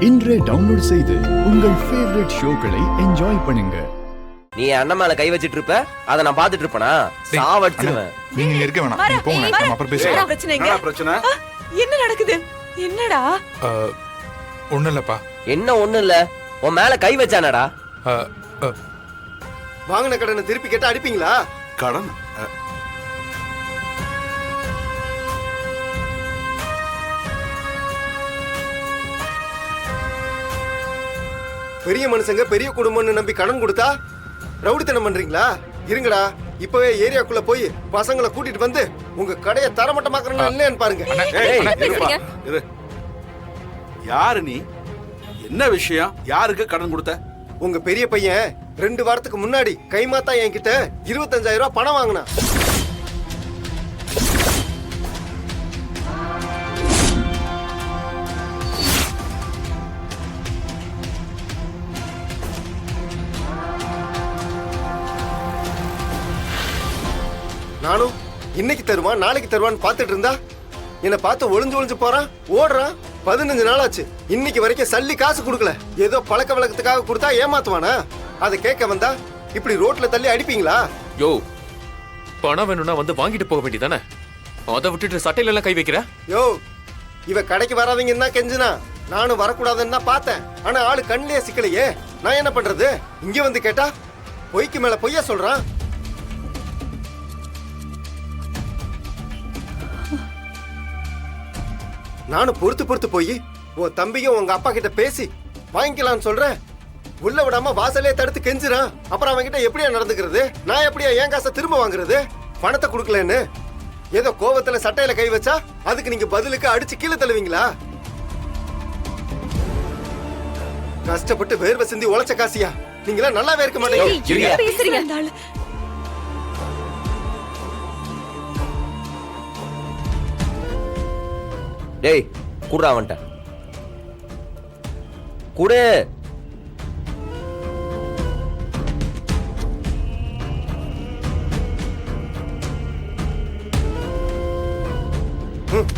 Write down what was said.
இன்றே டவுன்லோட் செய்து உங்கள் ஃபேவரட் ஷோக்களை என்ஜாய் பண்ணுங்க. நீ அண்ணன் மேல கை வச்சிட்டு இருப்ப, அத நான் பாத்துட்டு இருப்பனா? சாவடிச்சிடுவேன். நீங்க இங்க இருக்க வேணாம், நீங்க போங்க, நம்ம அப்புறம் பேசலாம். என்ன பிரச்சனை? என்ன நடக்குது? என்னடா? ஒண்ணும் இல்லப்பா. என்ன ஒண்ணு இல்ல, உன் மேல கை வச்சானடா. வாங்கின கடனை திருப்பி கேட்டா அடிப்பீங்களா? கடன் பெரிய மனுஷங்க பெரிய குடும்பம்னு நம்பி கடன் கொடுத்தா ரவுடித்தனம் பண்றீங்களா? இருங்கடா, இப்பவே ஏரியாக்குள்ள போய் பசங்களை கூட்டிட்டு வந்து உங்க கடையை தரமட்டமாக்குறேன்னு இல்லையான்னு பாருங்க. யாரு நீ? என்ன விஷயம்? யாருக்கு கடன் கொடுத்த? உங்க பெரிய பையன் 2 வாரத்துக்கு முன்னாடி கைமாத்தா என்கிட்ட 25,000 ரூபாய் பணம் வாங்கினா. நானும் இன்னைக்கு தருவான் நாளைக்கு தருவான்னு பாத்துட்டு இருந்தா என்ன பார்த்து ஒளிஞ்சு ஒளிஞ்சு போறான், ஓடுறான். 15 நாள் ஆச்சு, இன்னைக்கு வரைக்கும் சல்லி காசு கொடுக்கல. ஏதோ பழக்க வழக்கத்துக்காக கொடுத்தா ஏமாத்துவானா? அதை கேட்க வந்தா இப்படி ரோட்ல தள்ளி அடிப்பீங்களா? யோ, பணம் வேணும்னா வந்து வாங்கிட்டு போக வேண்டியதானே? அதை விட்டுட்டு சட்டையில எல்லாம் கை வைக்கிற? யோ, இவ கடைக்கு வராதீங்கன்னா கெஞ்சினா நானும் வரக்கூடாதுன்னு தான் பார்த்தேன். ஆனா ஆளு கண்ணிலே சிக்கலையே, நான் என்ன பண்றது? இங்க வந்து கேட்டா பொய்க்கு மேல பொய்யா சொல்றான். நானும் பொறுத்து போய் உன் தம்பியும் உங்க அப்பா கிட்ட பேசி வாங்கிக்கலாம்னு சொல்றேன். உள்ள விடாம வாசலே தடுத்து கெஞ்சுறான். அப்புறம் அவன் கிட்ட எப்படியா நடந்துக்கிறது? நான் எப்படியா என் காசை திரும்ப வாங்குறது? பணத்தை கொடுக்கலன்னு ஏதோ கோவத்துல சட்டையில கை வச்சா அதுக்கு நீங்க பதிலுக்கு அடிச்சு கீழே தள்ளுவீங்களா? கஷ்டப்பட்டு வேர்வை சிந்தி உழைச்ச காசியா நீங்களா நல்லாவே இருக்க மாட்டீங்க. டேய், குடுறா அவன்ட்ட. குடு. ம்